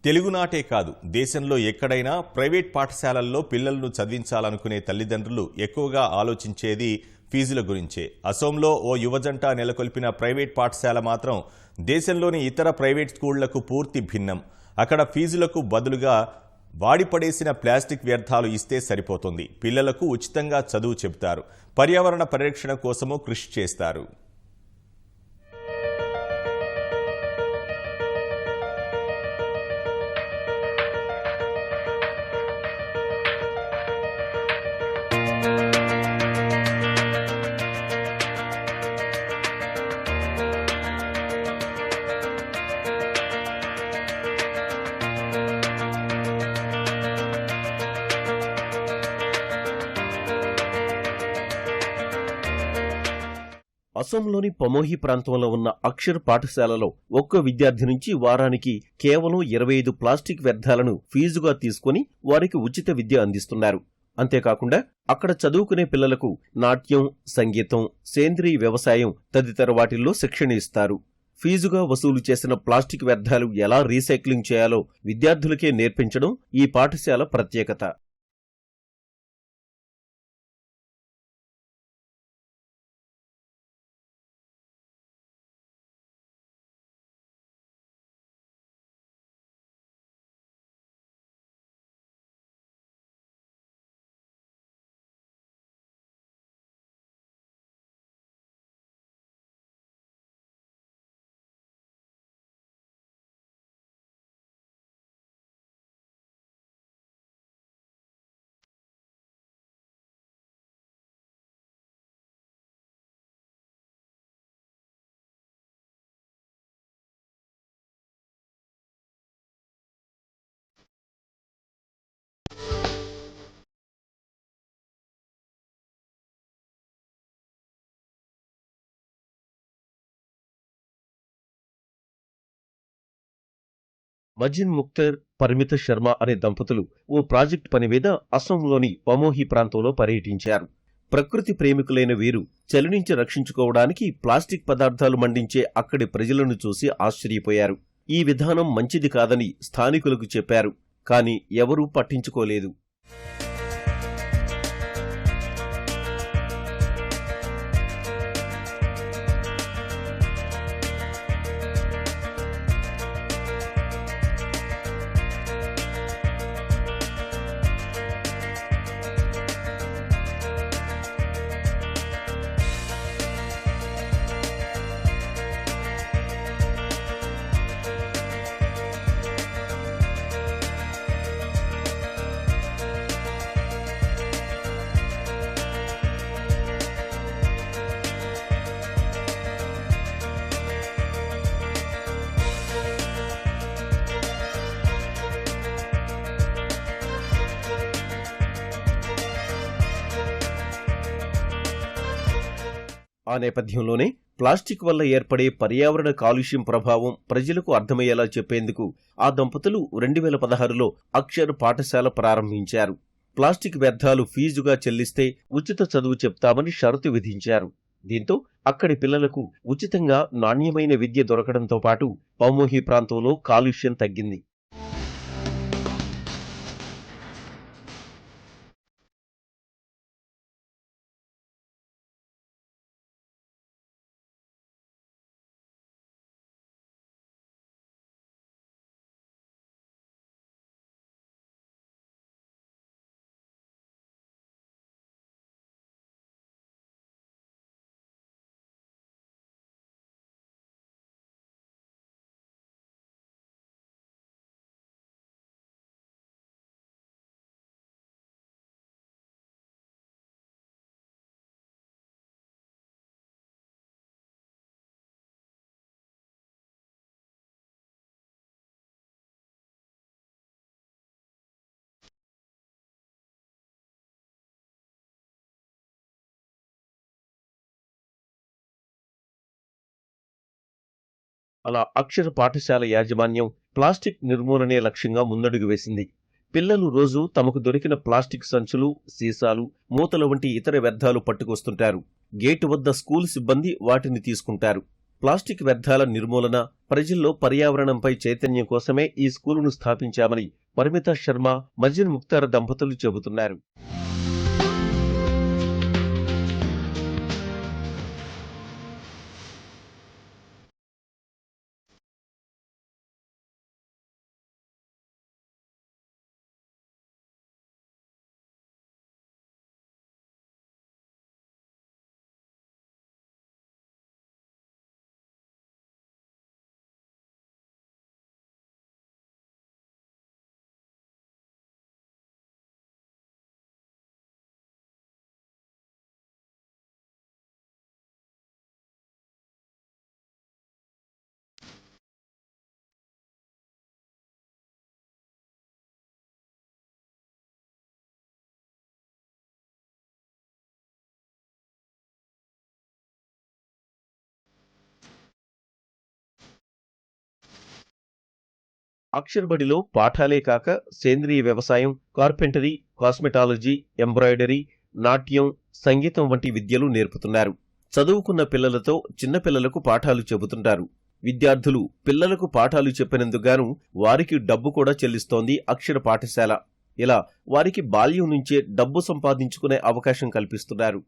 తెలుగునాటే కాదు, దేశంలో ఎక్కడైనా ప్రైవేట్ పాఠశాలల్లో పిల్లలను చదివించాలనుకునే తల్లిదండ్రులు ఎక్కువగా ఆలోచించేది ఫీజుల గురించే. అసోంలో ఓ యువజంట నెలకొల్పిన ప్రైవేట్ పాఠశాల మాత్రం దేశంలోని ఇతర ప్రైవేట్ స్కూళ్లకు పూర్తి భిన్నం. అక్కడ ఫీజులకు బదులుగా వాడిపడేసిన ప్లాస్టిక్ వ్యర్థాలు ఇస్తే సరిపోతుంది. పిల్లలకు ఉచితంగా చదువు చెబుతారు. పర్యావరణ పరిరక్షణ కోసమూ కృషి చేస్తారు. అసోంలోని పమోహి ప్రాంతంలో ఉన్న అక్షర్ పాఠశాలలో ఒక్క విద్యార్థి నుంచి వారానికి కేవలం 25 ప్లాస్టిక్ వ్యర్థాలను ఫీజుగా తీసుకుని వారికి ఉచిత విద్య అందిస్తున్నారు. అంతేకాకుండా అక్కడ చదువుకునే పిల్లలకు నాట్యం, సంగీతం, సేంద్రీయ వ్యవసాయం తదితర వాటిల్లో శిక్షణ ఇస్తారు. ఫీజుగా వసూలు చేసిన ప్లాస్టిక్ వ్యర్థాలు ఎలా రీసైక్లింగ్ చేయాలో విద్యార్థులకే నేర్పించడం ఈ పాఠశాల ప్రత్యేకత. మజిన్ ముక్తర్, పరిమిత శర్మ అనే దంపతులు ఓ ప్రాజెక్టు పని మీద అసోంలోని పమోహి ప్రాంతంలో పర్యటించారు. ప్రకృతి ప్రేమికులైన వీరు చలి నుంచి రక్షించుకోవడానికి ప్లాస్టిక్ పదార్థాలు మండించే అక్కడి ప్రజలను చూసి ఆశ్చర్యపోయారు. ఈ విధానం మంచిది కాదని స్థానికులకు చెప్పారు. కాని ఎవరూ పట్టించుకోలేదు. ఆ నేపథ్యంలోనే ప్లాస్టిక్ వల్ల ఏర్పడే పర్యావరణ కాలుష్యం ప్రభావం ప్రజలకు అర్థమయ్యేలా చెప్పేందుకు ఆ దంపతులు 2016లో అక్షర్ పాఠశాల ప్రారంభించారు. ప్లాస్టిక్ వ్యర్థాలు ఫీజుగా చెల్లిస్తే ఉచిత చదువు చెప్తామని షరతు విధించారు. దీంతో అక్కడి పిల్లలకు ఉచితంగా నాణ్యమైన విద్య దొరకడంతో పాటు పమోహి ప్రాంతంలో కాలుష్యం తగ్గింది. అలా అక్షర పాఠశాల యాజమాన్యం ప్లాస్టిక్ నిర్మూలనే లక్ష్యంగా ముందడుగు వేసింది. పిల్లలు రోజు తమకు దొరికిన ప్లాస్టిక్ సంచులు, సీసాలు, మూతల వంటి ఇతర వ్యర్థాలు పట్టుకొస్తుంటారు. గేటు వద్ద స్కూల్ సిబ్బంది వాటిని తీసుకుంటారు. ప్లాస్టిక్ వ్యర్థాల నిర్మూలన, ప్రజల్లో పర్యావరణంపై చైతన్యం కోసమే ఈ స్కూలును స్థాపించామని పరిమితా శర్మ, మజిన్ ముక్తార్ దంపతులు చెబుతున్నారు. అక్షర్ బడిలో పాఠాలే కాక సేంద్రియ వ్యవసాయం, కార్పెంటరీ, కాస్మెటాలజీ, ఎంబ్రాయిడరీ, నాట్యం, సంగీతం వంటి విద్యలు నేర్పుతున్నారు. చదువుకున్న పిల్లలతో చిన్నపిల్లలకు పాఠాలు చెబుతుంటారు. విద్యార్థులు పిల్లలకు పాఠాలు చెప్పినందుకుగాను వారికి డబ్బు కూడా చెల్లిస్తోంది అక్షర పాఠశాల. ఇలా వారికి బాల్యం నుంచే డబ్బు సంపాదించుకునే అవకాశం కల్పిస్తున్నారు.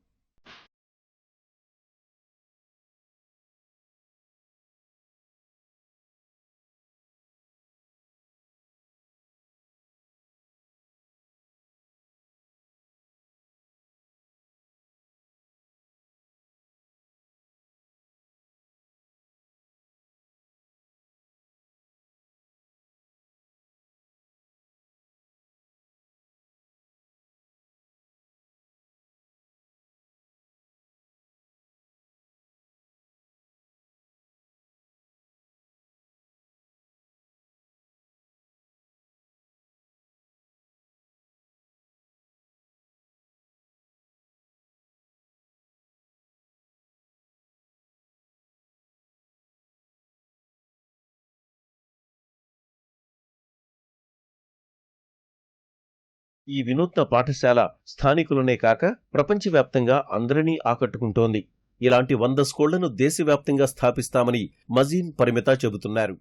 ఈ వినూత్న పాఠశాల స్థానికులనే కాక ప్రపంచవ్యాప్తంగా అందరినీ ఆకట్టుకుంటోంది. ఇలాంటి 100 స్కూళ్లను దేశవ్యాప్తంగా స్థాపిస్తామని మజీన్ పరిమిత చెబుతున్నారు.